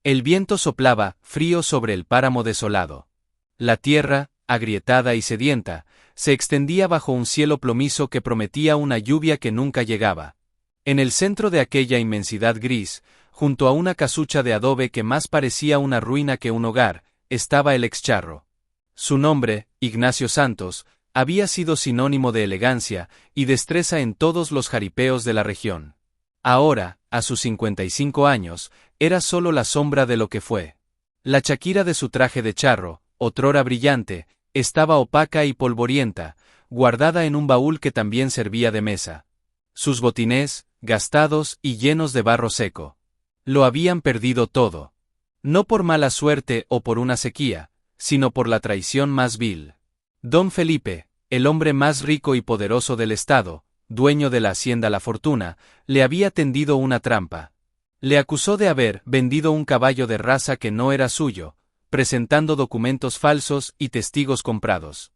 El viento soplaba, frío sobre el páramo desolado. La tierra, agrietada y sedienta, se extendía bajo un cielo plomizo que prometía una lluvia que nunca llegaba. En el centro de aquella inmensidad gris, junto a una casucha de adobe que más parecía una ruina que un hogar, estaba el excharro. Su nombre, Ignacio Santos, había sido sinónimo de elegancia y destreza en todos los jaripeos de la región. Ahora, a sus 55 años, era solo la sombra de lo que fue. La chaquira de su traje de charro, otrora brillante, estaba opaca y polvorienta, guardada en un baúl que también servía de mesa. Sus botines, gastados y llenos de barro seco. Lo habían perdido todo. No por mala suerte o por una sequía, sino por la traición más vil. Don Felipe, el hombre más rico y poderoso del estado, dueño de la hacienda La Fortuna, le había tendido una trampa. Le acusó de haber vendido un caballo de raza que no era suyo, presentando documentos falsos y testigos comprados.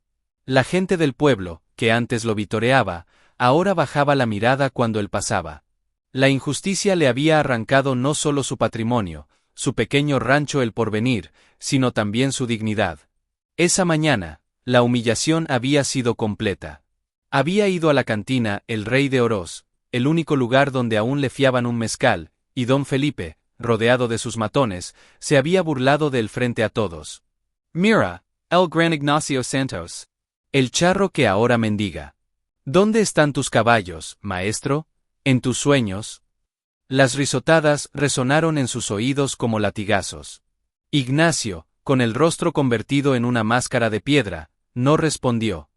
La gente del pueblo, que antes lo vitoreaba, ahora bajaba la mirada cuando él pasaba. La injusticia le había arrancado no solo su patrimonio, su pequeño rancho El Porvenir, sino también su dignidad. Esa mañana, la humillación había sido completa. Había ido a la cantina El Rey de Oroz, el único lugar donde aún le fiaban un mezcal, y don Felipe, rodeado de sus matones, se había burlado de él frente a todos. «Mira, el gran Ignacio Santos. El charro que ahora mendiga. ¿Dónde están tus caballos, maestro? ¿En tus sueños?» Las risotadas resonaron en sus oídos como latigazos. Ignacio, con el rostro convertido en una máscara de piedra, no respondió.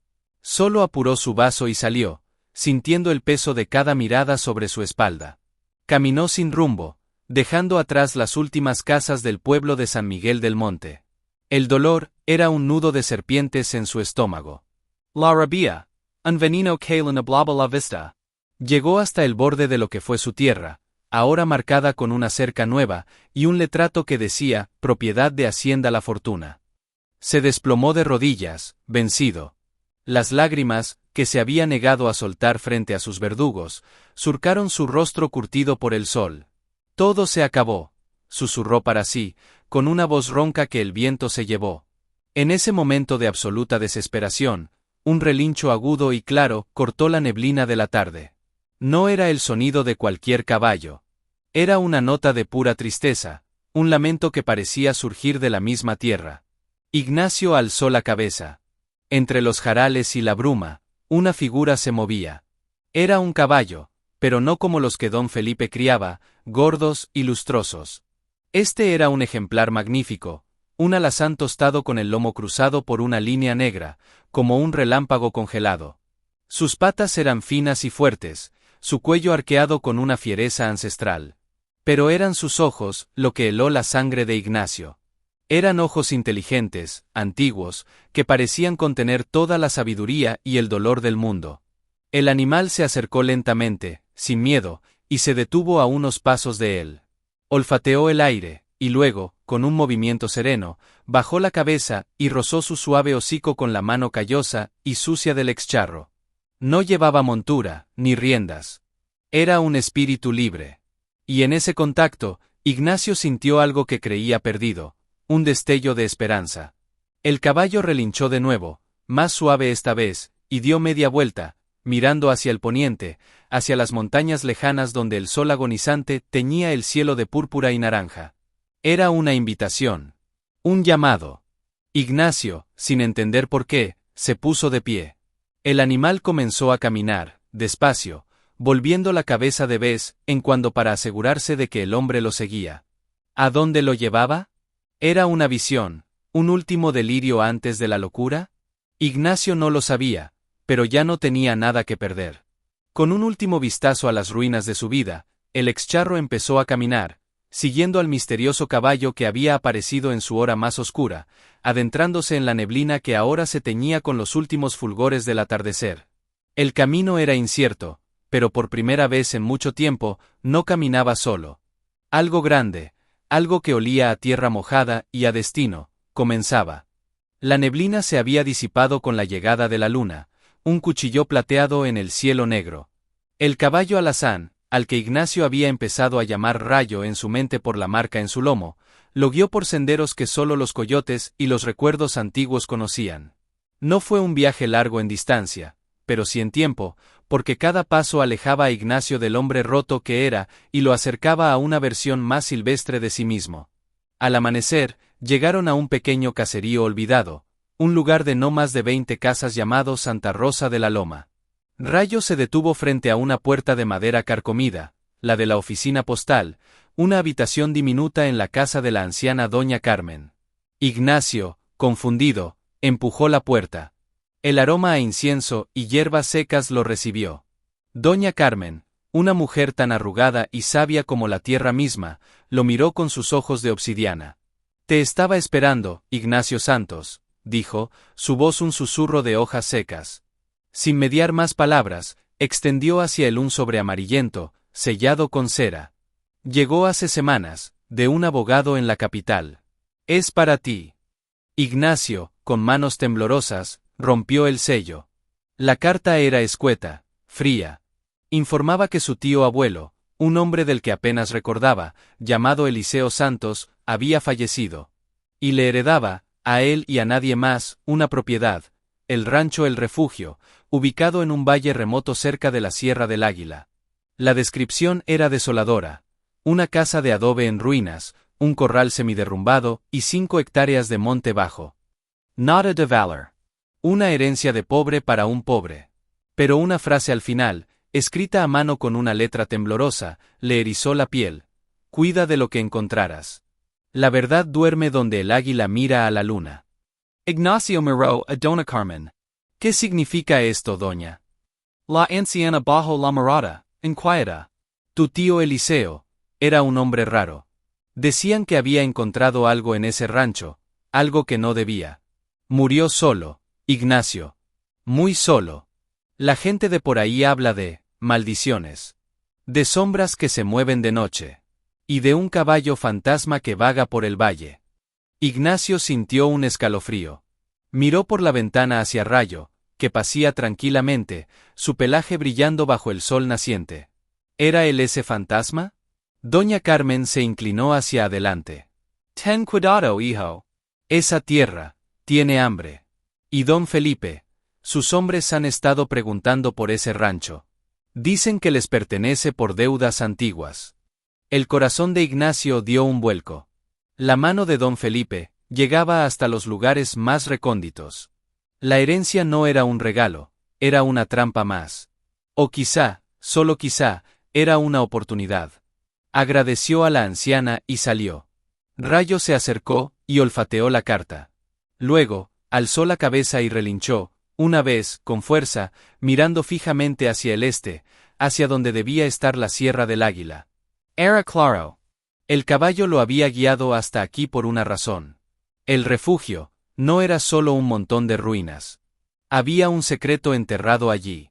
Solo apuró su vaso y salió, sintiendo el peso de cada mirada sobre su espalda. Caminó sin rumbo, dejando atrás las últimas casas del pueblo de San Miguel del Monte. El dolor era un nudo de serpientes en su estómago. La rabia, un veneno que le nublaba la vista. Llegó hasta el borde de lo que fue su tierra, ahora marcada con una cerca nueva y un letrato que decía, propiedad de Hacienda La Fortuna. Se desplomó de rodillas, vencido. Las lágrimas, que se había negado a soltar frente a sus verdugos, surcaron su rostro curtido por el sol. Todo se acabó, susurró para sí, con una voz ronca que el viento se llevó. En ese momento de absoluta desesperación, un relincho agudo y claro cortó la neblina de la tarde. No era el sonido de cualquier caballo. Era una nota de pura tristeza, un lamento que parecía surgir de la misma tierra. Ignacio alzó la cabeza. Entre los jarales y la bruma, una figura se movía. Era un caballo, pero no como los que don Felipe criaba, gordos y lustrosos. Este era un ejemplar magnífico, un alazán tostado con el lomo cruzado por una línea negra, como un relámpago congelado. Sus patas eran finas y fuertes, su cuello arqueado con una fiereza ancestral. Pero eran sus ojos lo que heló la sangre de Ignacio. Eran ojos inteligentes, antiguos, que parecían contener toda la sabiduría y el dolor del mundo. El animal se acercó lentamente, sin miedo, y se detuvo a unos pasos de él. Olfateó el aire, y luego, con un movimiento sereno, bajó la cabeza y rozó su suave hocico con la mano callosa y sucia del excharro. No llevaba montura, ni riendas. Era un espíritu libre. Y en ese contacto, Ignacio sintió algo que creía perdido, un destello de esperanza. El caballo relinchó de nuevo, más suave esta vez, y dio media vuelta, mirando hacia el poniente, hacia las montañas lejanas donde el sol agonizante teñía el cielo de púrpura y naranja. Era una invitación. Un llamado. Ignacio, sin entender por qué, se puso de pie. El animal comenzó a caminar, despacio, volviendo la cabeza de vez en cuando para asegurarse de que el hombre lo seguía. ¿A dónde lo llevaba? ¿Era una visión, un último delirio antes de la locura? Ignacio no lo sabía, pero ya no tenía nada que perder. Con un último vistazo a las ruinas de su vida, el excharro empezó a caminar, siguiendo al misterioso caballo que había aparecido en su hora más oscura, adentrándose en la neblina que ahora se teñía con los últimos fulgores del atardecer. El camino era incierto, pero por primera vez en mucho tiempo, no caminaba solo. Algo grande, algo que olía a tierra mojada y a destino, comenzaba. La neblina se había disipado con la llegada de la luna, un cuchillo plateado en el cielo negro. El caballo alazán, al que Ignacio había empezado a llamar Rayo en su mente por la marca en su lomo, Lo guió por senderos que solo los coyotes y los recuerdos antiguos conocían. No fue un viaje largo en distancia, pero sí en tiempo, porque cada paso alejaba a Ignacio del hombre roto que era y lo acercaba a una versión más silvestre de sí mismo. Al amanecer, llegaron a un pequeño caserío olvidado, un lugar de no más de 20 casas llamado Santa Rosa de la Loma. Rayo se detuvo frente a una puerta de madera carcomida, la de la oficina postal, una habitación diminuta en la casa de la anciana doña Carmen. Ignacio, confundido, empujó la puerta. El aroma a incienso y hierbas secas lo recibió. Doña Carmen, una mujer tan arrugada y sabia como la tierra misma, lo miró con sus ojos de obsidiana. Te estaba esperando, Ignacio Santos, dijo, su voz un susurro de hojas secas. Sin mediar más palabras, extendió hacia él un sobre amarillento, sellado con cera. Llegó hace semanas, de un abogado en la capital. Es para ti. Ignacio, con manos temblorosas, rompió el sello. La carta era escueta, fría. Informaba que su tío abuelo, un hombre del que apenas recordaba, llamado Eliseo Santos, había fallecido. Y le heredaba, a él y a nadie más, una propiedad, el rancho El Refugio, ubicado en un valle remoto cerca de la Sierra del Águila. La descripción era desoladora. Una casa de adobe en ruinas, un corral semiderrumbado y 5 hectáreas de monte bajo. Nada de valor. Una herencia de pobre para un pobre. Pero una frase al final, escrita a mano con una letra temblorosa, le erizó la piel. Cuida de lo que encontraras. La verdad duerme donde el águila mira a la luna. Ignacio miró a Dona Carmen. ¿Qué significa esto, doña? La anciana bajo la mirada, inquieta. Tu tío Eliseo era un hombre raro. Decían que había encontrado algo en ese rancho, algo que no debía. Murió solo, Ignacio. Muy solo. La gente de por ahí habla de maldiciones. De sombras que se mueven de noche. Y de un caballo fantasma que vaga por el valle. Ignacio sintió un escalofrío. Miró por la ventana hacia Rayo, que pasía tranquilamente, su pelaje brillando bajo el sol naciente. ¿Era él ese fantasma? Doña Carmen se inclinó hacia adelante. Ten cuidado, hijo. Esa tierra tiene hambre. Y don Felipe, sus hombres han estado preguntando por ese rancho. Dicen que les pertenece por deudas antiguas. El corazón de Ignacio dio un vuelco. La mano de don Felipe llegaba hasta los lugares más recónditos. La herencia no era un regalo, era una trampa más. O quizá, solo quizá, era una oportunidad. Agradeció a la anciana y salió. Rayo se acercó y olfateó la carta. Luego, alzó la cabeza y relinchó, una vez, con fuerza, mirando fijamente hacia el este, hacia donde debía estar la Sierra del Águila. Era claro. El caballo lo había guiado hasta aquí por una razón. El refugio no era solo un montón de ruinas. Había un secreto enterrado allí.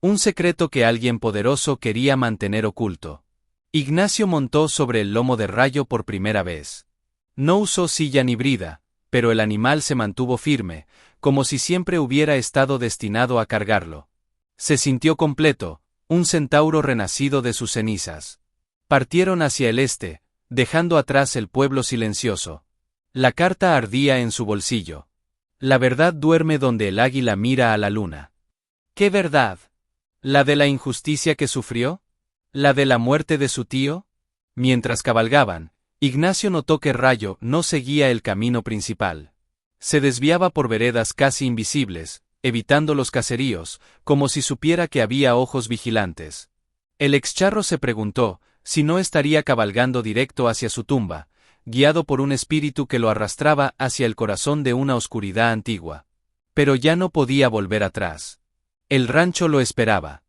Un secreto que alguien poderoso quería mantener oculto. Ignacio montó sobre el lomo de Rayo por primera vez. No usó silla ni brida, pero el animal se mantuvo firme, como si siempre hubiera estado destinado a cargarlo. Se sintió completo, un centauro renacido de sus cenizas. Partieron hacia el este, dejando atrás el pueblo silencioso. La carta ardía en su bolsillo. La verdad duerme donde el águila mira a la luna. ¿Qué verdad? ¿La de la injusticia que sufrió? ¿La de la muerte de su tío? Mientras cabalgaban, Ignacio notó que Rayo no seguía el camino principal. Se desviaba por veredas casi invisibles, evitando los caseríos, como si supiera que había ojos vigilantes. El excharro se preguntó si no estaría cabalgando directo hacia su tumba, guiado por un espíritu que lo arrastraba hacia el corazón de una oscuridad antigua. Pero ya no podía volver atrás. El rancho lo esperaba.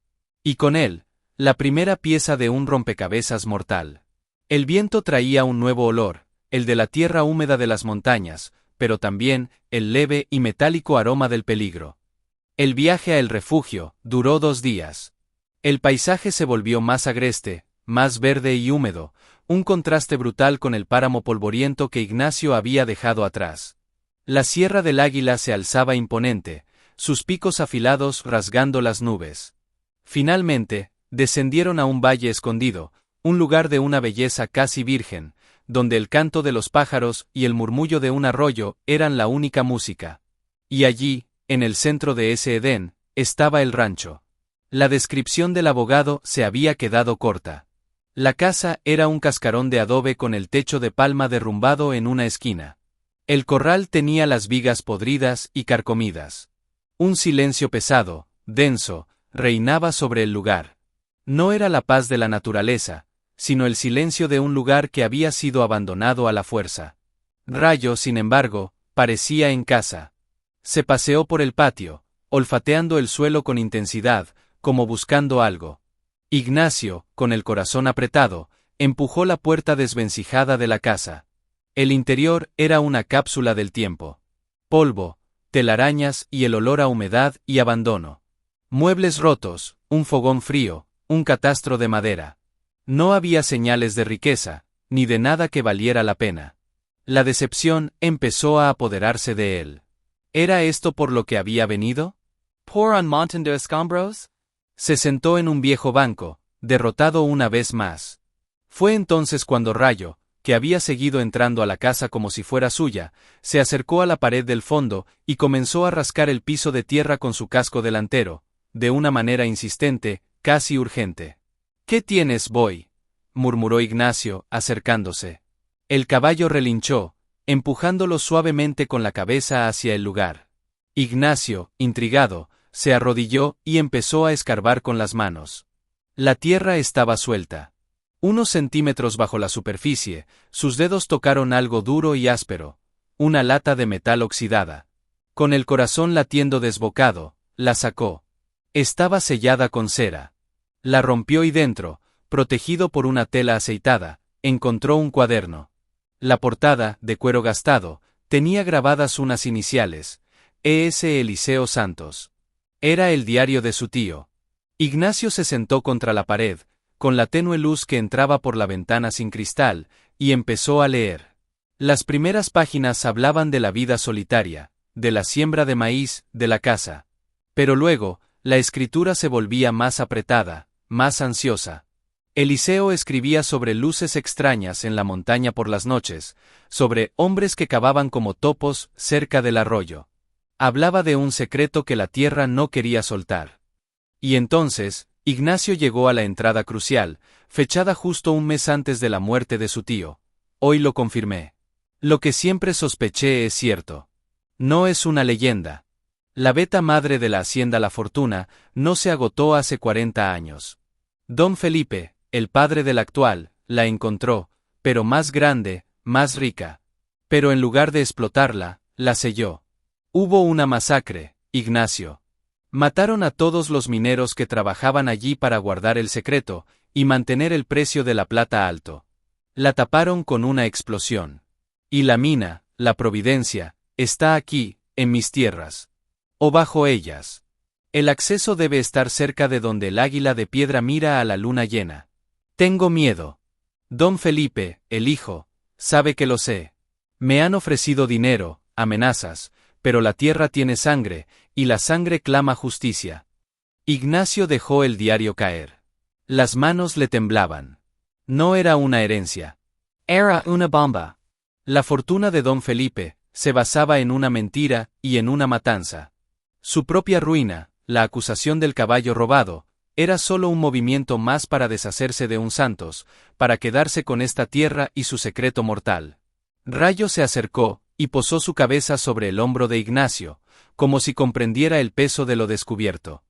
Y con él, la primera pieza de un rompecabezas mortal. El viento traía un nuevo olor, el de la tierra húmeda de las montañas, pero también el leve y metálico aroma del peligro. El viaje a El Refugio duró 2 días. El paisaje se volvió más agreste, más verde y húmedo, un contraste brutal con el páramo polvoriento que Ignacio había dejado atrás. La Sierra del Águila se alzaba imponente, sus picos afilados rasgando las nubes. Finalmente, descendieron a un valle escondido, un lugar de una belleza casi virgen, donde el canto de los pájaros y el murmullo de un arroyo eran la única música. Y allí, en el centro de ese Edén, estaba el rancho. La descripción del abogado se había quedado corta. La casa era un cascarón de adobe con el techo de palma derrumbado en una esquina. El corral tenía las vigas podridas y carcomidas. Un silencio pesado, denso, reinaba sobre el lugar. No era la paz de la naturaleza, sino el silencio de un lugar que había sido abandonado a la fuerza. Rayo, sin embargo, parecía en casa. Se paseó por el patio, olfateando el suelo con intensidad, como buscando algo. Ignacio, con el corazón apretado, empujó la puerta desvencijada de la casa. El interior era una cápsula del tiempo. Polvo, telarañas y el olor a humedad y abandono. Muebles rotos, un fogón frío, un catastro de madera. No había señales de riqueza, ni de nada que valiera la pena. La decepción empezó a apoderarse de él. ¿Era esto por lo que había venido? ¿Por un montón de escombros? Se sentó en un viejo banco, derrotado una vez más. Fue entonces cuando Rayo, que había seguido entrando a la casa como si fuera suya, se acercó a la pared del fondo y comenzó a rascar el piso de tierra con su casco delantero, de una manera insistente, casi urgente. ¿Qué tienes, boy?, murmuró Ignacio, acercándose. El caballo relinchó, empujándolo suavemente con la cabeza hacia el lugar. Ignacio, intrigado, se arrodilló y empezó a escarbar con las manos. La tierra estaba suelta. Unos centímetros bajo la superficie, sus dedos tocaron algo duro y áspero, una lata de metal oxidada. Con el corazón latiendo desbocado, la sacó. Estaba sellada con cera. La rompió y dentro, protegido por una tela aceitada, encontró un cuaderno. La portada, de cuero gastado, tenía grabadas unas iniciales, E.S. Eliseo Santos. Era el diario de su tío. Ignacio se sentó contra la pared, con la tenue luz que entraba por la ventana sin cristal, y empezó a leer. Las primeras páginas hablaban de la vida solitaria, de la siembra de maíz, de la caza. Pero luego, la escritura se volvía más apretada, más ansiosa. Eliseo escribía sobre luces extrañas en la montaña por las noches, sobre hombres que cavaban como topos cerca del arroyo. Hablaba de un secreto que la tierra no quería soltar. Y entonces, Ignacio llegó a la entrada crucial, fechada justo un mes antes de la muerte de su tío. Hoy lo confirmé. Lo que siempre sospeché es cierto. No es una leyenda. La veta madre de la hacienda La Fortuna no se agotó hace 40 años. Don Felipe, el padre del actual, la encontró, pero más grande, más rica. Pero en lugar de explotarla, la selló. Hubo una masacre, Ignacio. Mataron a todos los mineros que trabajaban allí para guardar el secreto y mantener el precio de la plata alto. La taparon con una explosión. Y la mina, la Providencia, está aquí, en mis tierras. O bajo ellas. El acceso debe estar cerca de donde el águila de piedra mira a la luna llena. Tengo miedo. Don Felipe, el hijo, sabe que lo sé. Me han ofrecido dinero, amenazas, pero la tierra tiene sangre, y la sangre clama justicia. Ignacio dejó el diario caer. Las manos le temblaban. No era una herencia. Era una bomba. La fortuna de Don Felipe se basaba en una mentira y en una matanza. Su propia ruina, la acusación del caballo robado, era solo un movimiento más para deshacerse de un Santos, para quedarse con esta tierra y su secreto mortal. Rayo se acercó y posó su cabeza sobre el hombro de Ignacio, como si comprendiera el peso de lo descubierto.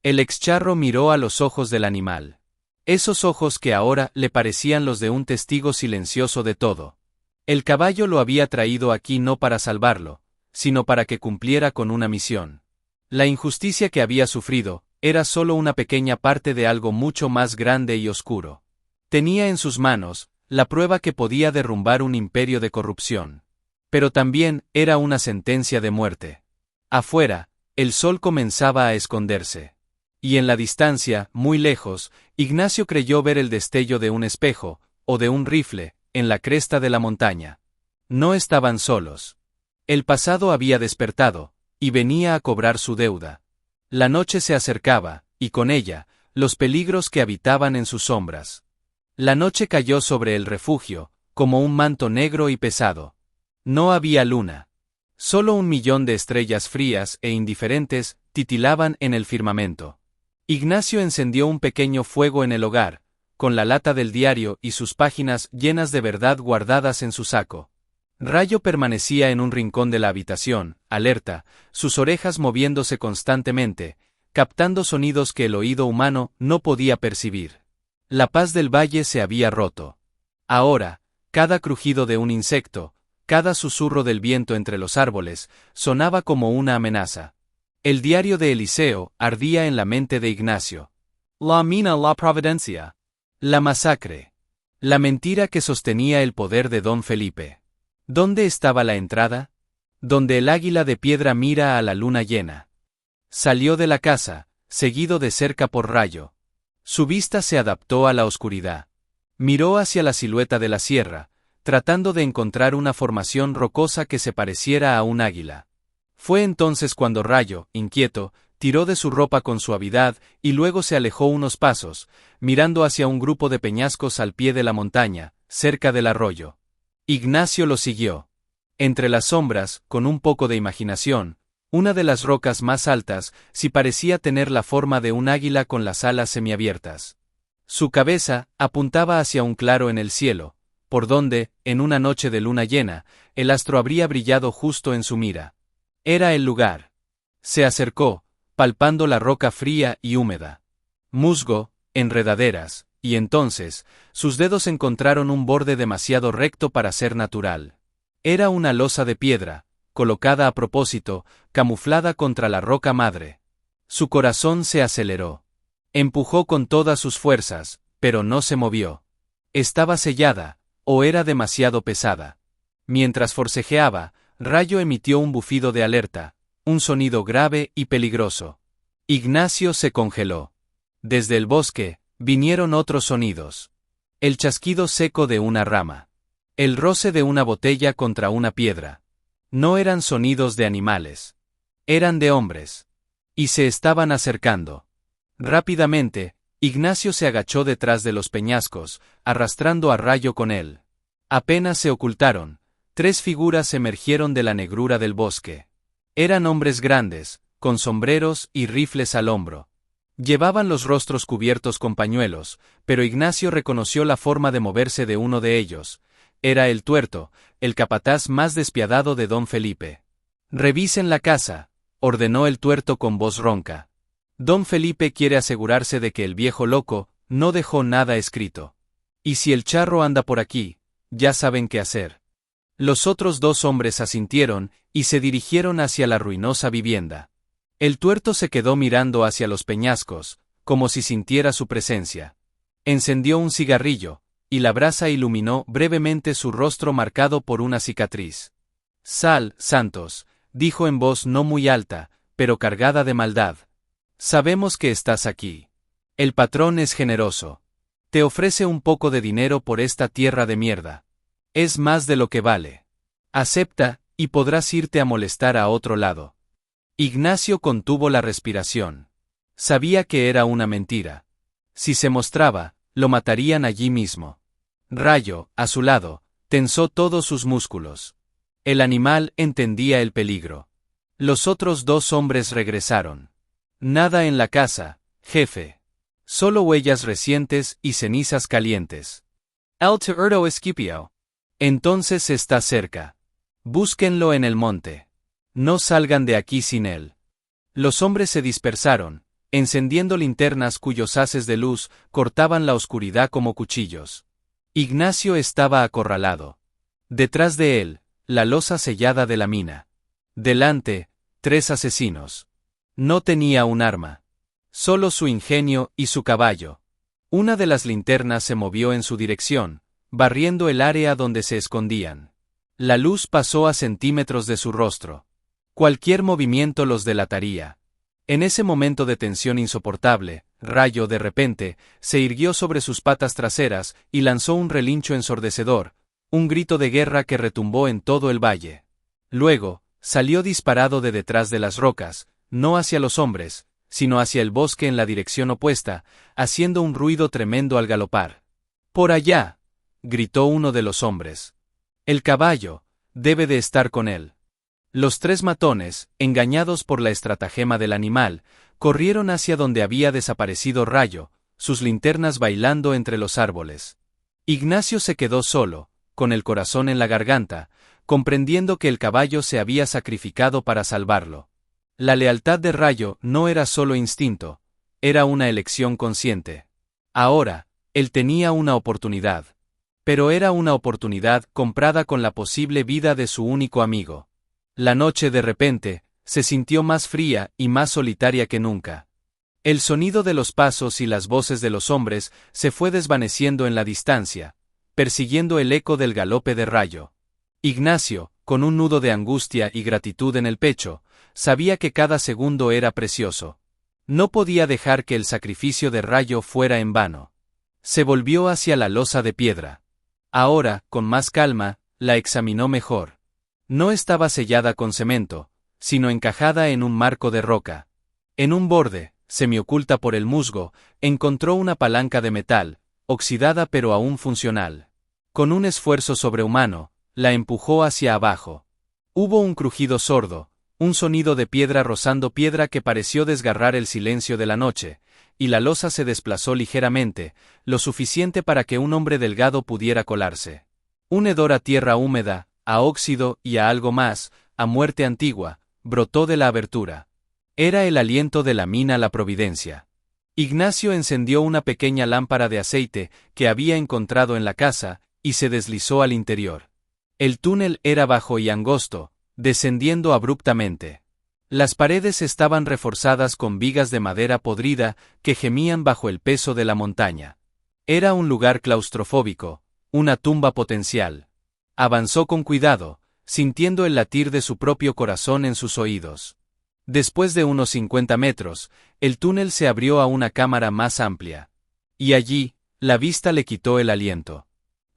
El excharro miró a los ojos del animal. Esos ojos que ahora le parecían los de un testigo silencioso de todo. El caballo lo había traído aquí no para salvarlo, sino para que cumpliera con una misión. La injusticia que había sufrido era solo una pequeña parte de algo mucho más grande y oscuro. Tenía en sus manos la prueba que podía derrumbar un imperio de corrupción. Pero también era una sentencia de muerte. Afuera, el sol comenzaba a esconderse. Y en la distancia, muy lejos, Ignacio creyó ver el destello de un espejo, o de un rifle, en la cresta de la montaña. No estaban solos. El pasado había despertado, y venía a cobrar su deuda. La noche se acercaba, y con ella, los peligros que habitaban en sus sombras. La noche cayó sobre el refugio, como un manto negro y pesado. No había luna. Solo 1.000.000 de estrellas frías e indiferentes titilaban en el firmamento. Ignacio encendió un pequeño fuego en el hogar, con la lata del diario y sus páginas llenas de verdad guardadas en su saco. Rayo permanecía en un rincón de la habitación, alerta, sus orejas moviéndose constantemente, captando sonidos que el oído humano no podía percibir. La paz del valle se había roto. Ahora, cada crujido de un insecto, cada susurro del viento entre los árboles, sonaba como una amenaza. El diario de Eliseo ardía en la mente de Ignacio. La mina la providencia. La masacre. La mentira que sostenía el poder de don Felipe. ¿Dónde estaba la entrada? Donde el águila de piedra mira a la luna llena. Salió de la casa, seguido de cerca por Rayo. Su vista se adaptó a la oscuridad. Miró hacia la silueta de la sierra, tratando de encontrar una formación rocosa que se pareciera a un águila. Fue entonces cuando Rayo, inquieto, tiró de su ropa con suavidad y luego se alejó unos pasos, mirando hacia un grupo de peñascos al pie de la montaña, cerca del arroyo. Ignacio lo siguió. Entre las sombras, con un poco de imaginación, una de las rocas más altas sí parecía tener la forma de un águila con las alas semiabiertas. Su cabeza apuntaba hacia un claro en el cielo, por donde, en una noche de luna llena, el astro habría brillado justo en su mira. Era el lugar. Se acercó, palpando la roca fría y húmeda. Musgo, enredaderas, y entonces, sus dedos encontraron un borde demasiado recto para ser natural. Era una losa de piedra, colocada a propósito, camuflada contra la roca madre. Su corazón se aceleró. Empujó con todas sus fuerzas, pero no se movió. Estaba sellada, o era demasiado pesada. Mientras forcejeaba, Rayo emitió un bufido de alerta, un sonido grave y peligroso. Ignacio se congeló. Desde el bosque, vinieron otros sonidos. El chasquido seco de una rama. El roce de una botella contra una piedra. No eran sonidos de animales. Eran de hombres. Y se estaban acercando. Rápidamente, Ignacio se agachó detrás de los peñascos, arrastrando a Rayo con él. Apenas se ocultaron, 3 figuras emergieron de la negrura del bosque. Eran hombres grandes, con sombreros y rifles al hombro. Llevaban los rostros cubiertos con pañuelos, pero Ignacio reconoció la forma de moverse de uno de ellos. Era el tuerto, el capataz más despiadado de don Felipe. «Revisen la casa», ordenó el tuerto con voz ronca. Don Felipe quiere asegurarse de que el viejo loco no dejó nada escrito. Y si el charro anda por aquí, ya saben qué hacer. Los otros 2 hombres asintieron y se dirigieron hacia la ruinosa vivienda. El tuerto se quedó mirando hacia los peñascos, como si sintiera su presencia. Encendió un cigarrillo, y la brasa iluminó brevemente su rostro marcado por una cicatriz. «Sal, Santos», dijo en voz no muy alta, pero cargada de maldad. «Sabemos que estás aquí. El patrón es generoso. Te ofrece un poco de dinero por esta tierra de mierda. Es más de lo que vale. Acepta, y podrás irte a molestar a otro lado». Ignacio contuvo la respiración. Sabía que era una mentira. Si se mostraba, lo matarían allí mismo. Rayo, a su lado, tensó todos sus músculos. El animal entendía el peligro. Los otros 2 hombres regresaron. «Nada en la casa, jefe. Solo huellas recientes y cenizas calientes». «El tuerto esquipió». «Entonces está cerca. Búsquenlo en el monte. No salgan de aquí sin él». Los hombres se dispersaron, encendiendo linternas cuyos haces de luz cortaban la oscuridad como cuchillos. Ignacio estaba acorralado. Detrás de él, la losa sellada de la mina. Delante, 3 asesinos. No tenía un arma. Solo su ingenio y su caballo. Una de las linternas se movió en su dirección, barriendo el área donde se escondían. La luz pasó a centímetros de su rostro. Cualquier movimiento los delataría. En ese momento de tensión insoportable, Rayo de repente se irguió sobre sus patas traseras y lanzó un relincho ensordecedor, un grito de guerra que retumbó en todo el valle. Luego, salió disparado de detrás de las rocas, no hacia los hombres, sino hacia el bosque en la dirección opuesta, haciendo un ruido tremendo al galopar. «¡Por allá!», gritó uno de los hombres. El caballo, debe de estar con él. Los tres matones, engañados por la estratagema del animal, corrieron hacia donde había desaparecido Rayo, sus linternas bailando entre los árboles. Ignacio se quedó solo, con el corazón en la garganta, comprendiendo que el caballo se había sacrificado para salvarlo. La lealtad de Rayo no era solo instinto, era una elección consciente. Ahora, él tenía una oportunidad. Pero era una oportunidad comprada con la posible vida de su único amigo. La noche de repente, se sintió más fría y más solitaria que nunca. El sonido de los pasos y las voces de los hombres se fue desvaneciendo en la distancia, persiguiendo el eco del galope de Rayo. Ignacio, con un nudo de angustia y gratitud en el pecho, sabía que cada segundo era precioso. No podía dejar que el sacrificio de Rayo fuera en vano. Se volvió hacia la losa de piedra. Ahora, con más calma, la examinó mejor. No estaba sellada con cemento, sino encajada en un marco de roca. En un borde, semioculta por el musgo, encontró una palanca de metal, oxidada pero aún funcional. Con un esfuerzo sobrehumano, la empujó hacia abajo. Hubo un crujido sordo, un sonido de piedra rozando piedra que pareció desgarrar el silencio de la noche, y la losa se desplazó ligeramente, lo suficiente para que un hombre delgado pudiera colarse. Un hedor a tierra húmeda, a óxido y a algo más, a muerte antigua, brotó de la abertura. Era el aliento de la mina La Providencia. Ignacio encendió una pequeña lámpara de aceite que había encontrado en la casa, y se deslizó al interior. El túnel era bajo y angosto, descendiendo abruptamente. Las paredes estaban reforzadas con vigas de madera podrida que gemían bajo el peso de la montaña. Era un lugar claustrofóbico, una tumba potencial. Avanzó con cuidado, sintiendo el latir de su propio corazón en sus oídos. Después de unos 50 metros, el túnel se abrió a una cámara más amplia. Y allí, la vista le quitó el aliento.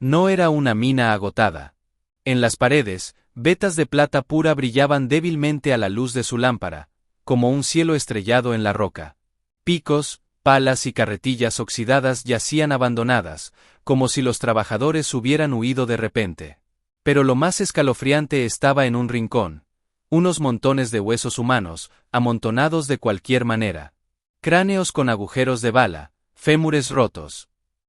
No era una mina agotada. En las paredes, vetas de plata pura brillaban débilmente a la luz de su lámpara, como un cielo estrellado en la roca. Picos, palas y carretillas oxidadas yacían abandonadas, como si los trabajadores hubieran huido de repente. Pero lo más escalofriante estaba en un rincón. Unos montones de huesos humanos, amontonados de cualquier manera. Cráneos con agujeros de bala, fémures rotos.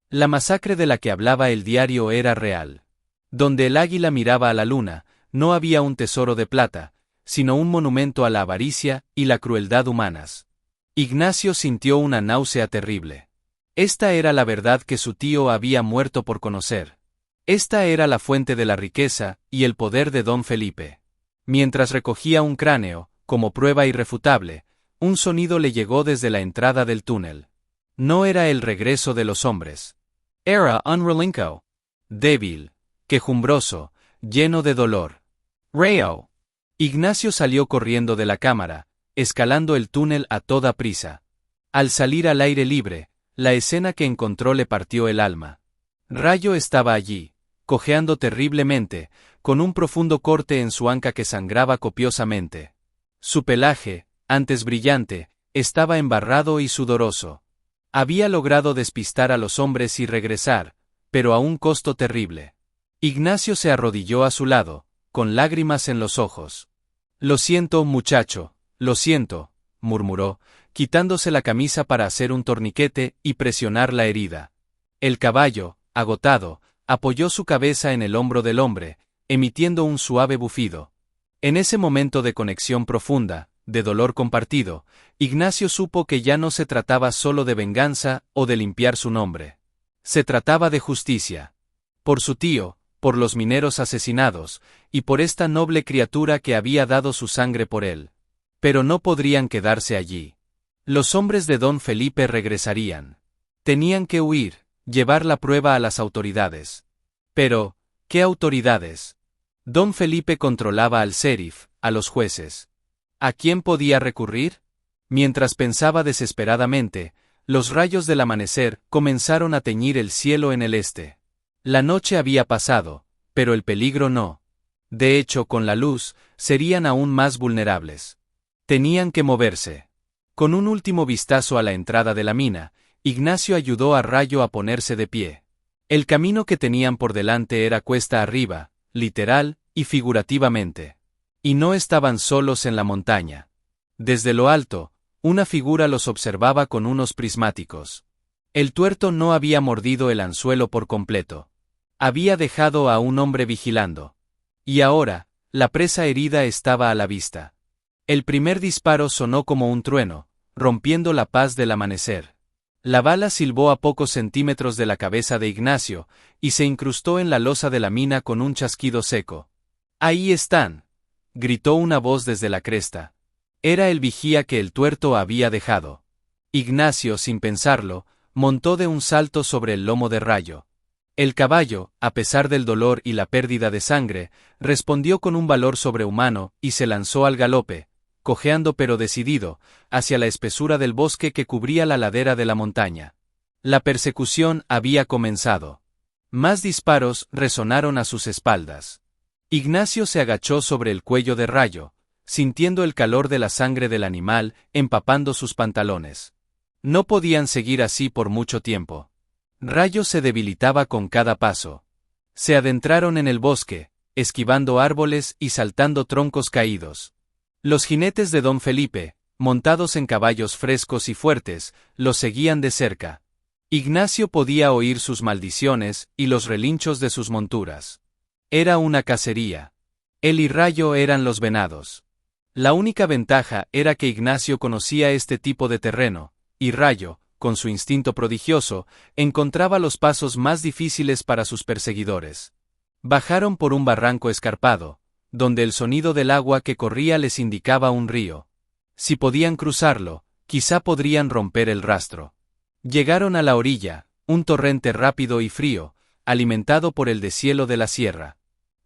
La masacre de la que hablaba el diario era real. Donde el águila miraba a la luna, no había un tesoro de plata, sino un monumento a la avaricia y la crueldad humanas. Ignacio sintió una náusea terrible. Esta era la verdad que su tío había muerto por conocer. Esta era la fuente de la riqueza y el poder de don Felipe. Mientras recogía un cráneo, como prueba irrefutable, un sonido le llegó desde la entrada del túnel. No era el regreso de los hombres. Era un relinco. Débil, quejumbroso, lleno de dolor. Rayo. Ignacio salió corriendo de la cámara, escalando el túnel a toda prisa. Al salir al aire libre, la escena que encontró le partió el alma. Rayo estaba allí, cojeando terriblemente, con un profundo corte en su anca que sangraba copiosamente. Su pelaje, antes brillante, estaba embarrado y sudoroso. Había logrado despistar a los hombres y regresar, pero a un costo terrible. Ignacio se arrodilló a su lado, con lágrimas en los ojos. «Lo siento, muchacho, lo siento», murmuró, quitándose la camisa para hacer un torniquete y presionar la herida. El caballo, agotado, apoyó su cabeza en el hombro del hombre, emitiendo un suave bufido. En ese momento de conexión profunda, de dolor compartido, Ignacio supo que ya no se trataba solo de venganza o de limpiar su nombre. Se trataba de justicia. Por su tío, por los mineros asesinados, y por esta noble criatura que había dado su sangre por él. Pero no podrían quedarse allí. Los hombres de don Felipe regresarían. Tenían que huir, llevar la prueba a las autoridades. Pero, ¿qué autoridades? Don Felipe controlaba al sheriff, a los jueces. ¿A quién podía recurrir? Mientras pensaba desesperadamente, los rayos del amanecer comenzaron a teñir el cielo en el este. La noche había pasado, pero el peligro no. De hecho, con la luz, serían aún más vulnerables. Tenían que moverse. Con un último vistazo a la entrada de la mina, Ignacio ayudó a Rayo a ponerse de pie. El camino que tenían por delante era cuesta arriba, literal y figurativamente. Y no estaban solos en la montaña. Desde lo alto, una figura los observaba con unos prismáticos. El tuerto no había mordido el anzuelo por completo. Había dejado a un hombre vigilando. Y ahora, la presa herida estaba a la vista. El primer disparo sonó como un trueno, rompiendo la paz del amanecer. La bala silbó a pocos centímetros de la cabeza de Ignacio, y se incrustó en la losa de la mina con un chasquido seco. «¡Ahí están!», gritó una voz desde la cresta. Era el vigía que el tuerto había dejado. Ignacio, sin pensarlo, montó de un salto sobre el lomo de Rayo. El caballo, a pesar del dolor y la pérdida de sangre, respondió con un valor sobrehumano y se lanzó al galope, cojeando pero decidido, hacia la espesura del bosque que cubría la ladera de la montaña. La persecución había comenzado. Más disparos resonaron a sus espaldas. Ignacio se agachó sobre el cuello de Rayo, sintiendo el calor de la sangre del animal empapando sus pantalones. No podían seguir así por mucho tiempo. Rayo se debilitaba con cada paso. Se adentraron en el bosque, esquivando árboles y saltando troncos caídos. Los jinetes de don Felipe, montados en caballos frescos y fuertes, los seguían de cerca. Ignacio podía oír sus maldiciones y los relinchos de sus monturas. Era una cacería. Él y Rayo eran los venados. La única ventaja era que Ignacio conocía este tipo de terreno, y Rayo, con su instinto prodigioso, encontraba los pasos más difíciles para sus perseguidores. Bajaron por un barranco escarpado, donde el sonido del agua que corría les indicaba un río. Si podían cruzarlo, quizá podrían romper el rastro. Llegaron a la orilla, un torrente rápido y frío, alimentado por el deshielo de la sierra.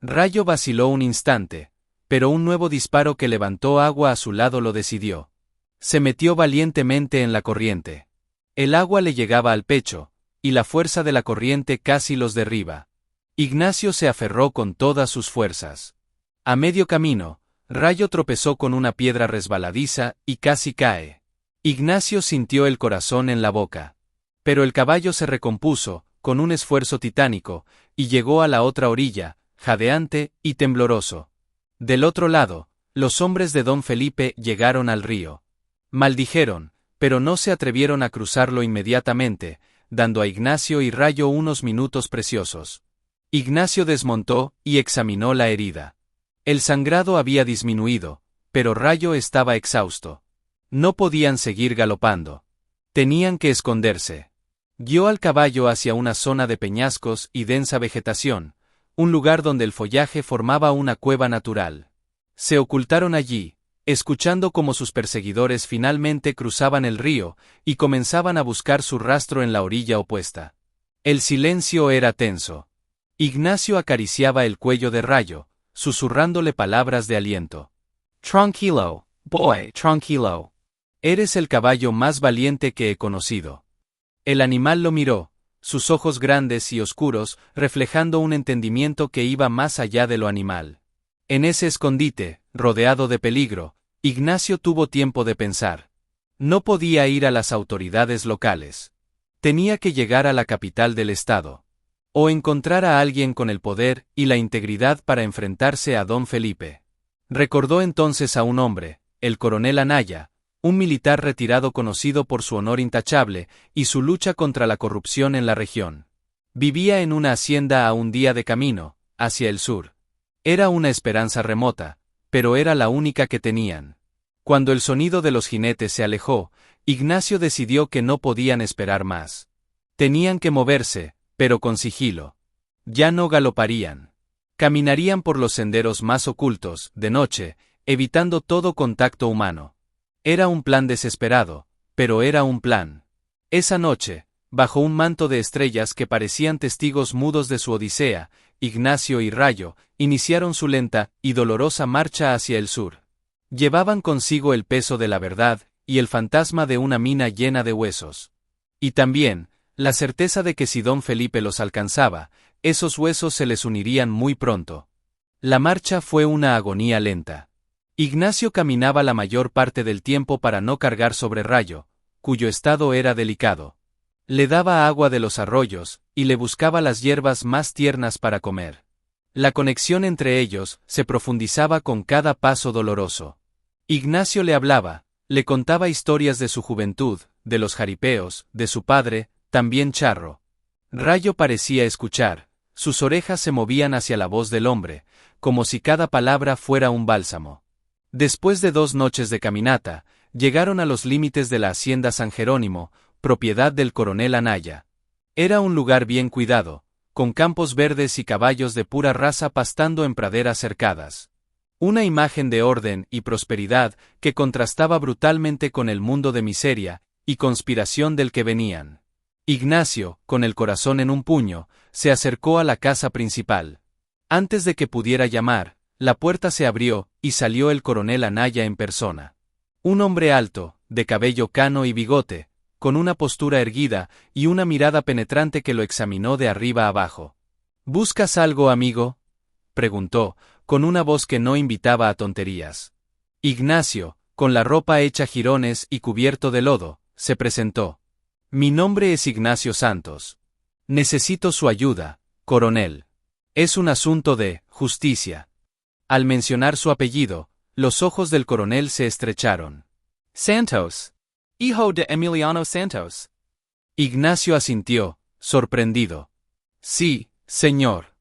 Rayo vaciló un instante, pero un nuevo disparo que levantó agua a su lado lo decidió. Se metió valientemente en la corriente. El agua le llegaba al pecho, y la fuerza de la corriente casi los derriba. Ignacio se aferró con todas sus fuerzas. A medio camino, Rayo tropezó con una piedra resbaladiza y casi cae. Ignacio sintió el corazón en la boca. Pero el caballo se recompuso, con un esfuerzo titánico, y llegó a la otra orilla, jadeante y tembloroso. Del otro lado, los hombres de don Felipe llegaron al río. Maldijeron, pero no se atrevieron a cruzarlo inmediatamente, dando a Ignacio y Rayo unos minutos preciosos. Ignacio desmontó y examinó la herida. El sangrado había disminuido, pero Rayo estaba exhausto. No podían seguir galopando. Tenían que esconderse. Guió al caballo hacia una zona de peñascos y densa vegetación, un lugar donde el follaje formaba una cueva natural. Se ocultaron allí, escuchando cómo sus perseguidores finalmente cruzaban el río y comenzaban a buscar su rastro en la orilla opuesta. El silencio era tenso. Ignacio acariciaba el cuello de Rayo, susurrándole palabras de aliento. «Tranquilo, boy, tranquilo. Eres el caballo más valiente que he conocido». El animal lo miró, sus ojos grandes y oscuros reflejando un entendimiento que iba más allá de lo animal. En ese escondite, rodeado de peligro, Ignacio tuvo tiempo de pensar. No podía ir a las autoridades locales. Tenía que llegar a la capital del estado. O encontrar a alguien con el poder y la integridad para enfrentarse a don Felipe. Recordó entonces a un hombre, el coronel Anaya, un militar retirado conocido por su honor intachable y su lucha contra la corrupción en la región. Vivía en una hacienda a un día de camino, hacia el sur. Era una esperanza remota, pero era la única que tenían. Cuando el sonido de los jinetes se alejó, Ignacio decidió que no podían esperar más. Tenían que moverse, pero con sigilo. Ya no galoparían. Caminarían por los senderos más ocultos, de noche, evitando todo contacto humano. Era un plan desesperado, pero era un plan. Esa noche, bajo un manto de estrellas que parecían testigos mudos de su odisea, Ignacio y Rayo iniciaron su lenta y dolorosa marcha hacia el sur. Llevaban consigo el peso de la verdad y el fantasma de una mina llena de huesos. Y también, la certeza de que si don Felipe los alcanzaba, esos huesos se les unirían muy pronto. La marcha fue una agonía lenta. Ignacio caminaba la mayor parte del tiempo para no cargar sobre Rayo, cuyo estado era delicado. Le daba agua de los arroyos, y le buscaba las hierbas más tiernas para comer. La conexión entre ellos se profundizaba con cada paso doloroso. Ignacio le hablaba, le contaba historias de su juventud, de los jaripeos, de su padre, también charro. Rayo parecía escuchar, sus orejas se movían hacia la voz del hombre, como si cada palabra fuera un bálsamo. Después de 2 noches de caminata, llegaron a los límites de la hacienda San Jerónimo, propiedad del coronel Anaya. Era un lugar bien cuidado, con campos verdes y caballos de pura raza pastando en praderas cercadas. Una imagen de orden y prosperidad que contrastaba brutalmente con el mundo de miseria y conspiración del que venían. Ignacio, con el corazón en un puño, se acercó a la casa principal. Antes de que pudiera llamar, la puerta se abrió y salió el coronel Anaya en persona. Un hombre alto, de cabello cano y bigote, con una postura erguida y una mirada penetrante que lo examinó de arriba abajo. ¿Buscas algo, amigo?, preguntó, con una voz que no invitaba a tonterías. Ignacio, con la ropa hecha jirones y cubierto de lodo, se presentó. Mi nombre es Ignacio Santos. Necesito su ayuda, coronel. Es un asunto de justicia. Al mencionar su apellido, los ojos del coronel se estrecharon. Santos. Hijo de Emiliano Santos. Ignacio asintió, sorprendido. Sí, señor.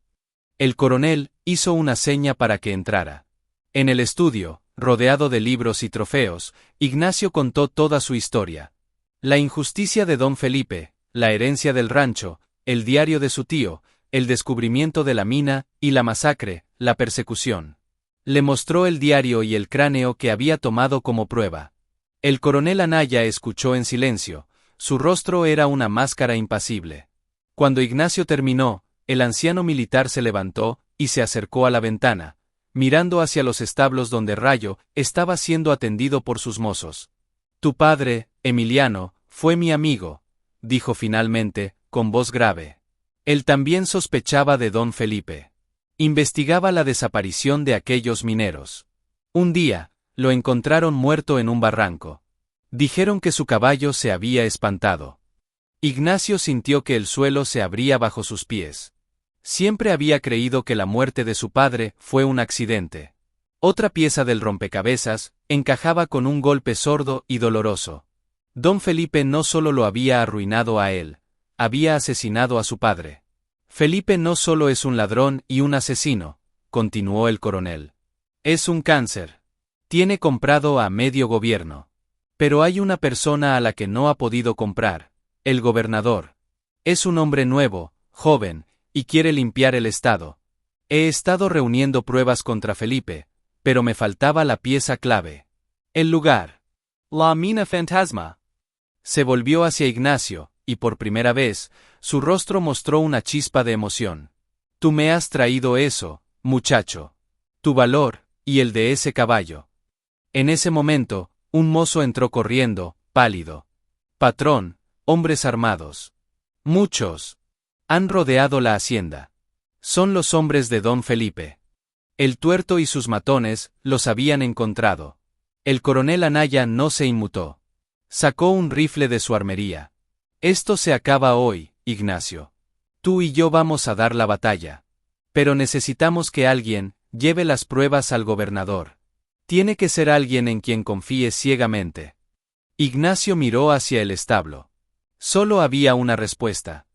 El coronel hizo una seña para que entrara. En el estudio, rodeado de libros y trofeos, Ignacio contó toda su historia. La injusticia de don Felipe, la herencia del rancho, el diario de su tío, el descubrimiento de la mina y la masacre, la persecución. Le mostró el diario y el cráneo que había tomado como prueba. El coronel Anaya escuchó en silencio, su rostro era una máscara impasible. Cuando Ignacio terminó, el anciano militar se levantó y se acercó a la ventana, mirando hacia los establos donde Rayo estaba siendo atendido por sus mozos. Tu padre, Emiliano, fue mi amigo, dijo finalmente, con voz grave. Él también sospechaba de don Felipe. Investigaba la desaparición de aquellos mineros. Un día, lo encontraron muerto en un barranco. Dijeron que su caballo se había espantado. Ignacio sintió que el suelo se abría bajo sus pies. Siempre había creído que la muerte de su padre fue un accidente. Otra pieza del rompecabezas encajaba con un golpe sordo y doloroso. Don Felipe no solo lo había arruinado a él, había asesinado a su padre. Felipe no solo es un ladrón y un asesino, continuó el coronel. Es un cáncer. Tiene comprado a medio gobierno. Pero hay una persona a la que no ha podido comprar, el gobernador. Es un hombre nuevo, joven, y quiere limpiar el estado. He estado reuniendo pruebas contra Felipe, pero me faltaba la pieza clave. El lugar. La mina fantasma. Se volvió hacia Ignacio, y por primera vez, su rostro mostró una chispa de emoción. Tú me has traído eso, muchacho. Tu valor, y el de ese caballo. En ese momento, un mozo entró corriendo, pálido. Patrón, hombres armados. Muchos. Han rodeado la hacienda. Son los hombres de don Felipe. El tuerto y sus matones los habían encontrado. El coronel Anaya no se inmutó. Sacó un rifle de su armería. Esto se acaba hoy, Ignacio. Tú y yo vamos a dar la batalla. Pero necesitamos que alguien lleve las pruebas al gobernador. Tiene que ser alguien en quien confíes ciegamente. Ignacio miró hacia el establo. Solo había una respuesta.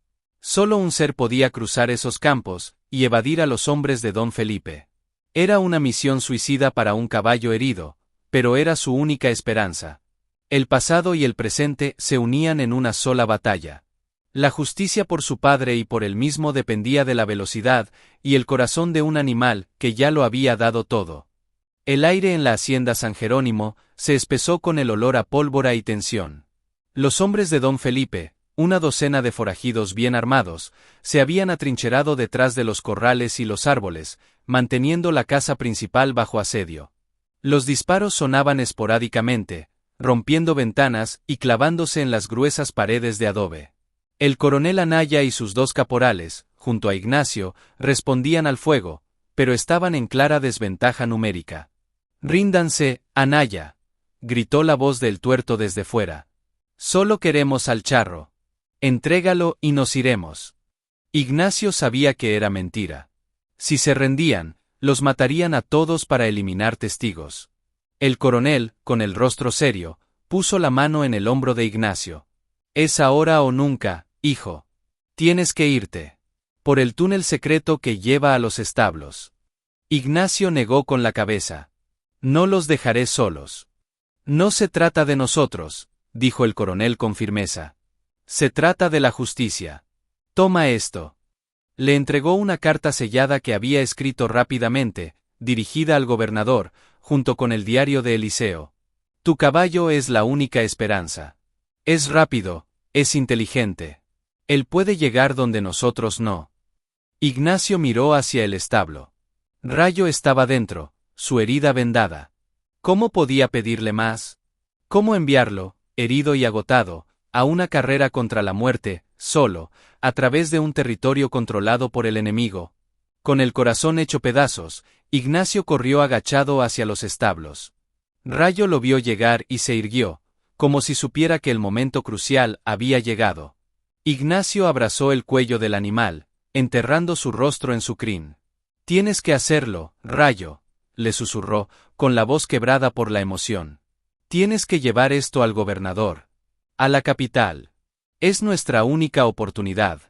Solo un ser podía cruzar esos campos y evadir a los hombres de don Felipe. Era una misión suicida para un caballo herido, pero era su única esperanza. El pasado y el presente se unían en una sola batalla. La justicia por su padre y por él mismo dependía de la velocidad y el corazón de un animal que ya lo había dado todo. El aire en la hacienda San Jerónimo se espesó con el olor a pólvora y tensión. Los hombres de don Felipe, una docena de forajidos bien armados, se habían atrincherado detrás de los corrales y los árboles, manteniendo la casa principal bajo asedio. Los disparos sonaban esporádicamente, rompiendo ventanas y clavándose en las gruesas paredes de adobe. El coronel Anaya y sus 2 caporales, junto a Ignacio, respondían al fuego, pero estaban en clara desventaja numérica. «Ríndanse, Anaya», gritó la voz del tuerto desde fuera. «Solo queremos al charro». Entrégalo y nos iremos. Ignacio sabía que era mentira. Si se rendían, los matarían a todos para eliminar testigos. El coronel, con el rostro serio, puso la mano en el hombro de Ignacio. Es ahora o nunca, hijo. Tienes que irte. Por el túnel secreto que lleva a los establos. Ignacio negó con la cabeza. No los dejaré solos. No se trata de nosotros, dijo el coronel con firmeza. Se trata de la justicia. Toma esto. Le entregó una carta sellada que había escrito rápidamente, dirigida al gobernador, junto con el diario de Eliseo. Tu caballo es la única esperanza. Es rápido, es inteligente. Él puede llegar donde nosotros no. Ignacio miró hacia el establo. Rayo estaba dentro, su herida vendada. ¿Cómo podía pedirle más? ¿Cómo enviarlo, herido y agotado, a una carrera contra la muerte, solo, a través de un territorio controlado por el enemigo? Con el corazón hecho pedazos, Ignacio corrió agachado hacia los establos. Rayo lo vio llegar y se irguió, como si supiera que el momento crucial había llegado. Ignacio abrazó el cuello del animal, enterrando su rostro en su crin. Tienes que hacerlo, Rayo, le susurró, con la voz quebrada por la emoción. Tienes que llevar esto al gobernador. A la capital. Es nuestra única oportunidad.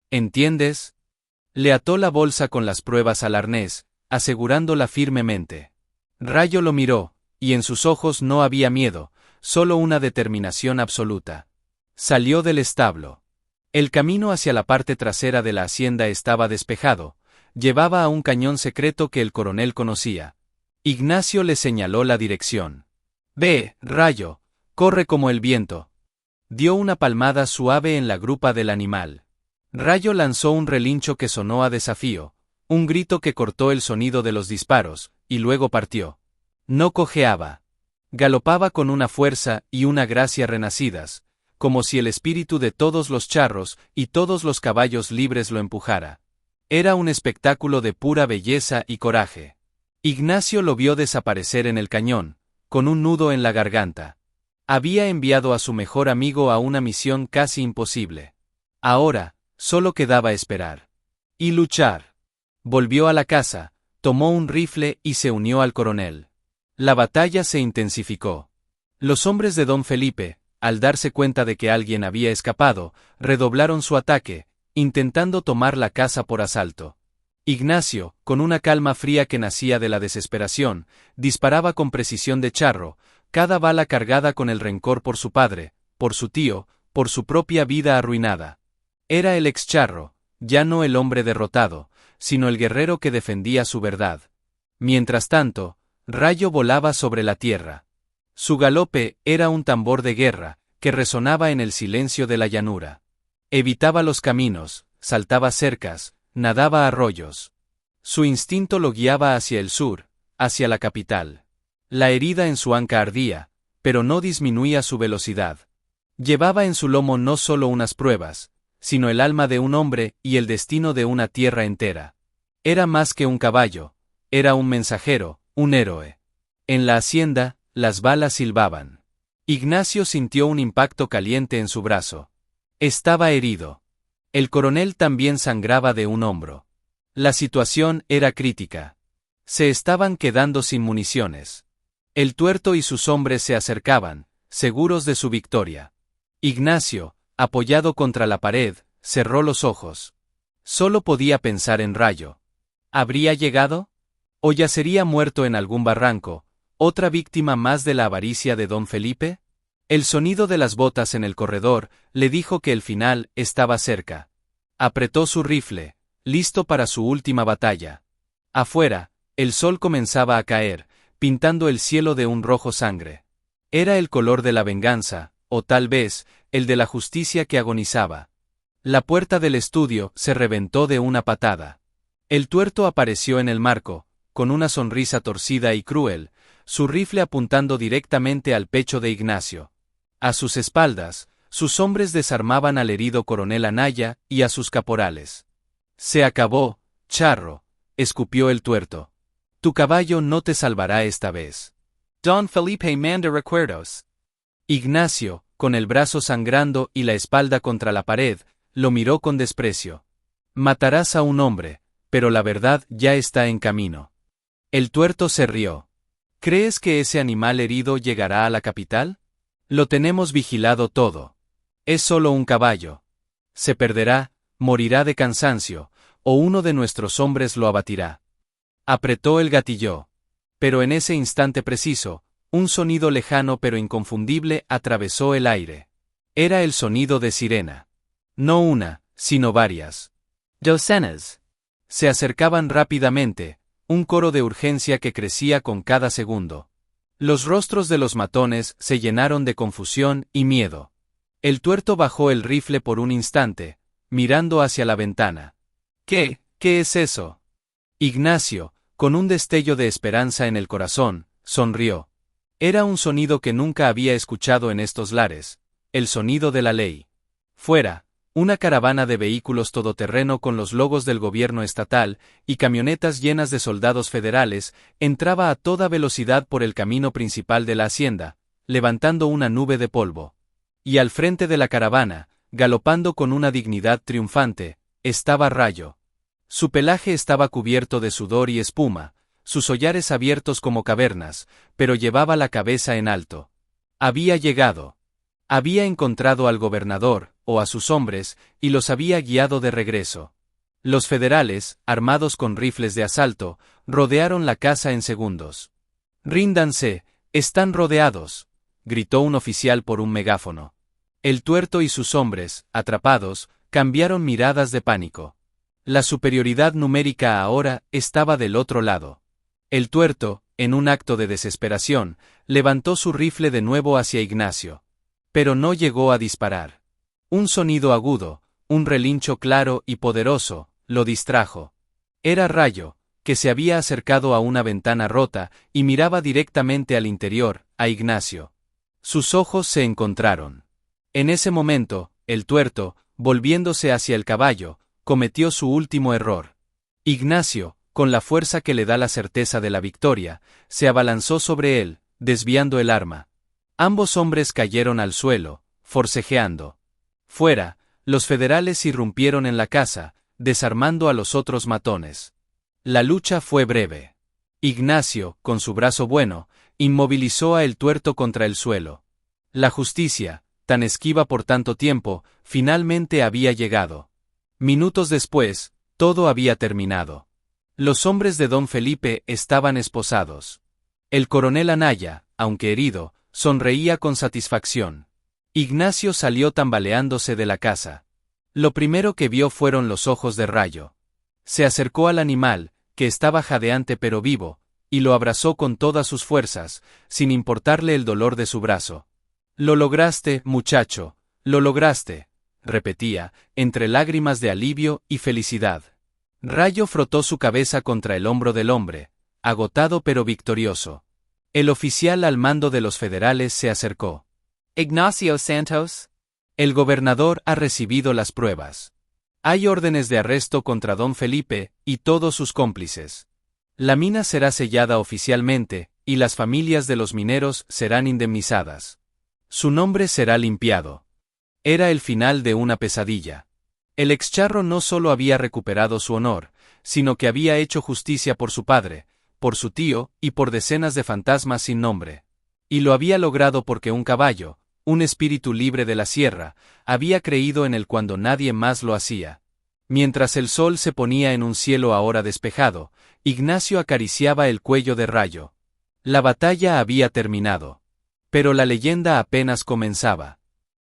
¿Entiendes? Le ató la bolsa con las pruebas al arnés, asegurándola firmemente. Rayo lo miró, y en sus ojos no había miedo, solo una determinación absoluta. Salió del establo. El camino hacia la parte trasera de la hacienda estaba despejado, llevaba a un cañón secreto que el coronel conocía. Ignacio le señaló la dirección. Ve, Rayo, corre como el viento. Dio una palmada suave en la grupa del animal. Rayo lanzó un relincho que sonó a desafío, un grito que cortó el sonido de los disparos, y luego partió. No cojeaba. Galopaba con una fuerza y una gracia renacidas, como si el espíritu de todos los charros y todos los caballos libres lo empujara. Era un espectáculo de pura belleza y coraje. Ignacio lo vio desaparecer en el cañón, con un nudo en la garganta. Había enviado a su mejor amigo a una misión casi imposible. Ahora, solo quedaba esperar. Y luchar. Volvió a la casa, tomó un rifle y se unió al coronel. La batalla se intensificó. Los hombres de don Felipe, al darse cuenta de que alguien había escapado, redoblaron su ataque, intentando tomar la casa por asalto. Ignacio, con una calma fría que nacía de la desesperación, disparaba con precisión de charro, cada bala cargada con el rencor por su padre, por su tío, por su propia vida arruinada. Era el ex-charro, ya no el hombre derrotado, sino el guerrero que defendía su verdad. Mientras tanto, Rayo volaba sobre la tierra. Su galope era un tambor de guerra, que resonaba en el silencio de la llanura. Evitaba los caminos, saltaba cercas, nadaba arroyos. Su instinto lo guiaba hacia el sur, hacia la capital. La herida en su anca ardía, pero no disminuía su velocidad. Llevaba en su lomo no solo unas pruebas, sino el alma de un hombre y el destino de una tierra entera. Era más que un caballo, era un mensajero, un héroe. En la hacienda, las balas silbaban. Ignacio sintió un impacto caliente en su brazo. Estaba herido. El coronel también sangraba de un hombro. La situación era crítica. Se estaban quedando sin municiones. El tuerto y sus hombres se acercaban, seguros de su victoria. Ignacio, apoyado contra la pared, cerró los ojos. Solo podía pensar en Rayo. ¿Habría llegado? ¿O yacería muerto en algún barranco, otra víctima más de la avaricia de don Felipe? El sonido de las botas en el corredor le dijo que el final estaba cerca. Apretó su rifle, listo para su última batalla. Afuera, el sol comenzaba a caer, pintando el cielo de un rojo sangre. Era el color de la venganza, o tal vez, el de la justicia que agonizaba. La puerta del estudio se reventó de una patada. El tuerto apareció en el marco, con una sonrisa torcida y cruel, su rifle apuntando directamente al pecho de Ignacio. A sus espaldas, sus hombres desarmaban al herido coronel Anaya y a sus caporales. Se acabó, charro, escupió el tuerto. Tu caballo no te salvará esta vez. Don Felipe manda recuerdos. Ignacio, con el brazo sangrando y la espalda contra la pared, lo miró con desprecio. Matarás a un hombre, pero la verdad ya está en camino. El tuerto se rió. ¿Crees que ese animal herido llegará a la capital? Lo tenemos vigilado todo. Es solo un caballo. Se perderá, morirá de cansancio, o uno de nuestros hombres lo abatirá. Apretó el gatillo. Pero en ese instante preciso, un sonido lejano pero inconfundible atravesó el aire. Era el sonido de sirena. No una, sino varias. Docenas. Se acercaban rápidamente, un coro de urgencia que crecía con cada segundo. Los rostros de los matones se llenaron de confusión y miedo. El tuerto bajó el rifle por un instante, mirando hacia la ventana. ¿Qué es eso? Ignacio, con un destello de esperanza en el corazón, sonrió. Era un sonido que nunca había escuchado en estos lares, el sonido de la ley. Fuera, una caravana de vehículos todoterreno con los logos del gobierno estatal y camionetas llenas de soldados federales entraba a toda velocidad por el camino principal de la hacienda, levantando una nube de polvo. Y al frente de la caravana, galopando con una dignidad triunfante, estaba Rayo. Su pelaje estaba cubierto de sudor y espuma, sus hollares abiertos como cavernas, pero llevaba la cabeza en alto. Había llegado. Había encontrado al gobernador, o a sus hombres, y los había guiado de regreso. Los federales, armados con rifles de asalto, rodearon la casa en segundos. «Ríndanse, están rodeados», gritó un oficial por un megáfono. El tuerto y sus hombres, atrapados, cambiaron miradas de pánico. La superioridad numérica ahora estaba del otro lado. El tuerto, en un acto de desesperación, levantó su rifle de nuevo hacia Ignacio. Pero no llegó a disparar. Un sonido agudo, un relincho claro y poderoso, lo distrajo. Era Rayo, que se había acercado a una ventana rota y miraba directamente al interior, a Ignacio. Sus ojos se encontraron. En ese momento, el tuerto, volviéndose hacia el caballo, cometió su último error. Ignacio, con la fuerza que le da la certeza de la victoria, se abalanzó sobre él, desviando el arma. Ambos hombres cayeron al suelo, forcejeando. Fuera, los federales irrumpieron en la casa, desarmando a los otros matones. La lucha fue breve. Ignacio, con su brazo bueno, inmovilizó a el tuerto contra el suelo. La justicia, tan esquiva por tanto tiempo, finalmente había llegado. Minutos después, todo había terminado. Los hombres de don Felipe estaban esposados. El coronel Anaya, aunque herido, sonreía con satisfacción. Ignacio salió tambaleándose de la casa. Lo primero que vio fueron los ojos de Rayo. Se acercó al animal, que estaba jadeante pero vivo, y lo abrazó con todas sus fuerzas, sin importarle el dolor de su brazo. «Lo lograste, muchacho, lo lograste», repetía, entre lágrimas de alivio y felicidad. Rayo frotó su cabeza contra el hombro del hombre, agotado pero victorioso. El oficial al mando de los federales se acercó. «Ignacio Santos, el gobernador ha recibido las pruebas. Hay órdenes de arresto contra don Felipe y todos sus cómplices. La mina será sellada oficialmente, y las familias de los mineros serán indemnizadas. Su nombre será limpiado». Era el final de una pesadilla. El excharro no solo había recuperado su honor, sino que había hecho justicia por su padre, por su tío y por decenas de fantasmas sin nombre. Y lo había logrado porque un caballo, un espíritu libre de la sierra, había creído en él cuando nadie más lo hacía. Mientras el sol se ponía en un cielo ahora despejado, Ignacio acariciaba el cuello de Rayo. La batalla había terminado. Pero la leyenda apenas comenzaba.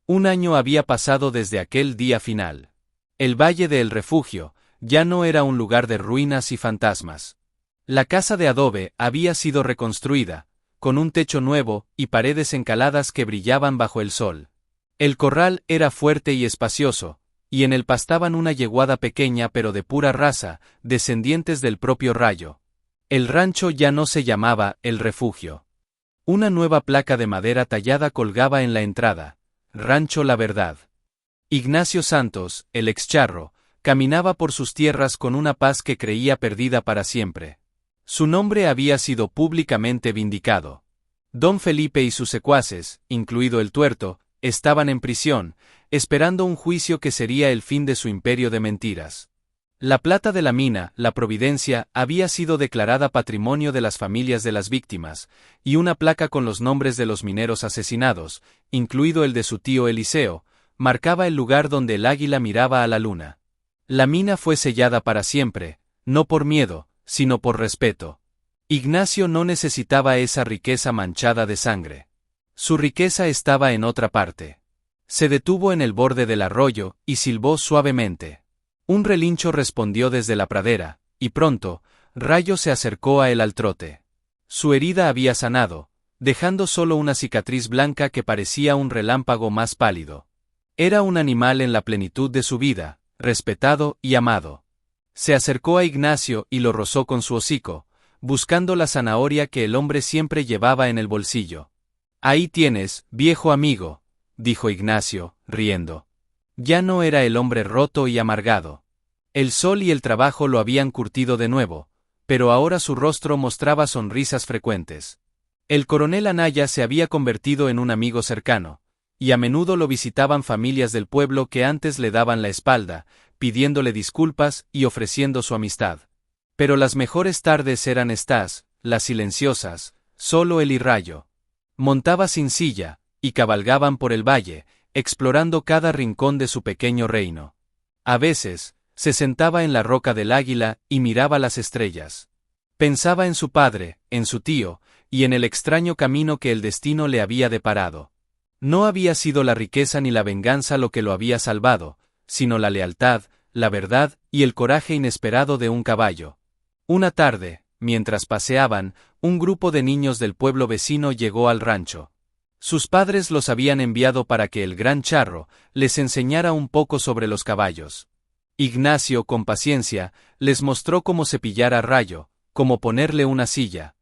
Un año había pasado desde aquel día final. El Valle de El Refugio ya no era un lugar de ruinas y fantasmas. La casa de adobe había sido reconstruida, con un techo nuevo y paredes encaladas que brillaban bajo el sol. El corral era fuerte y espacioso, y en él pastaban una yeguada pequeña pero de pura raza, descendientes del propio Rayo. El rancho ya no se llamaba El Refugio. Una nueva placa de madera tallada colgaba en la entrada: Rancho La Verdad. Ignacio Santos, el excharro, caminaba por sus tierras con una paz que creía perdida para siempre. Su nombre había sido públicamente vindicado. Don Felipe y sus secuaces, incluido el tuerto, estaban en prisión, esperando un juicio que sería el fin de su imperio de mentiras. La plata de la mina, la Providencia, había sido declarada patrimonio de las familias de las víctimas, y una placa con los nombres de los mineros asesinados, incluido el de su tío Eliseo, marcaba el lugar donde el águila miraba a la luna. La mina fue sellada para siempre, no por miedo, sino por respeto. Ignacio no necesitaba esa riqueza manchada de sangre. Su riqueza estaba en otra parte. Se detuvo en el borde del arroyo y silbó suavemente. Un relincho respondió desde la pradera, y pronto, Rayo se acercó a él al trote. Su herida había sanado, dejando solo una cicatriz blanca que parecía un relámpago más pálido. Era un animal en la plenitud de su vida, respetado y amado. Se acercó a Ignacio y lo rozó con su hocico, buscando la zanahoria que el hombre siempre llevaba en el bolsillo. «Ahí tienes, viejo amigo», dijo Ignacio, riendo. Ya no era el hombre roto y amargado. El sol y el trabajo lo habían curtido de nuevo, pero ahora su rostro mostraba sonrisas frecuentes. El coronel Anaya se había convertido en un amigo cercano, y a menudo lo visitaban familias del pueblo que antes le daban la espalda, pidiéndole disculpas y ofreciendo su amistad. Pero las mejores tardes eran estas, las silenciosas, solo él y Rayo. Montaba sin silla, y cabalgaban por el valle, explorando cada rincón de su pequeño reino. A veces, se sentaba en la roca del Águila y miraba las estrellas. Pensaba en su padre, en su tío, y en el extraño camino que el destino le había deparado. No había sido la riqueza ni la venganza lo que lo había salvado, sino la lealtad, la verdad y el coraje inesperado de un caballo. Una tarde, mientras paseaban, un grupo de niños del pueblo vecino llegó al rancho. Sus padres los habían enviado para que el gran charro les enseñara un poco sobre los caballos. Ignacio, con paciencia, les mostró cómo cepillar a Rayo, cómo ponerle una silla.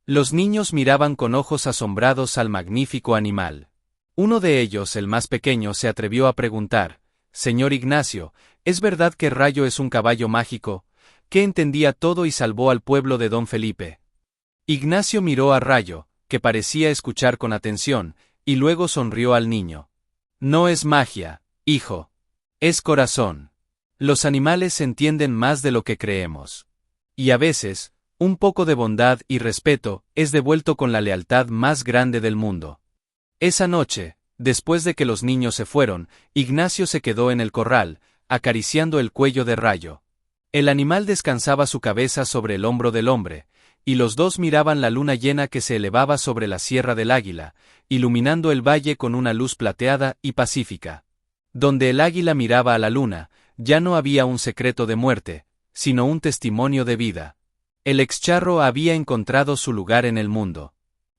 Los niños miraban con ojos asombrados al magnífico animal. Uno de ellos, el más pequeño, se atrevió a preguntar: «Señor Ignacio, ¿es verdad que Rayo es un caballo mágico, que entendía todo y salvó al pueblo de Don Felipe?» Ignacio miró a Rayo, que parecía escuchar con atención, y luego sonrió al niño. «No es magia, hijo. Es corazón. Los animales entienden más de lo que creemos. Y a veces, un poco de bondad y respeto es devuelto con la lealtad más grande del mundo». Esa noche, después de que los niños se fueron, Ignacio se quedó en el corral, acariciando el cuello de Rayo. El animal descansaba su cabeza sobre el hombro del hombre, y los dos miraban la luna llena que se elevaba sobre la Sierra del Águila, iluminando el valle con una luz plateada y pacífica. Donde el águila miraba a la luna, ya no había un secreto de muerte, sino un testimonio de vida. El excharro había encontrado su lugar en el mundo.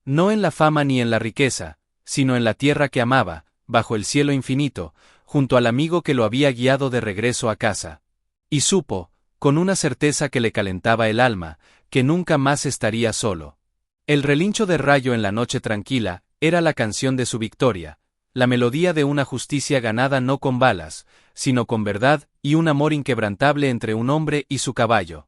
No en la fama ni en la riqueza, sino en la tierra que amaba, bajo el cielo infinito, junto al amigo que lo había guiado de regreso a casa. Y supo, con una certeza que le calentaba el alma, que nunca más estaría solo. El relincho de Rayo en la noche tranquila era la canción de su victoria, la melodía de una justicia ganada no con balas, sino con verdad y un amor inquebrantable entre un hombre y su caballo.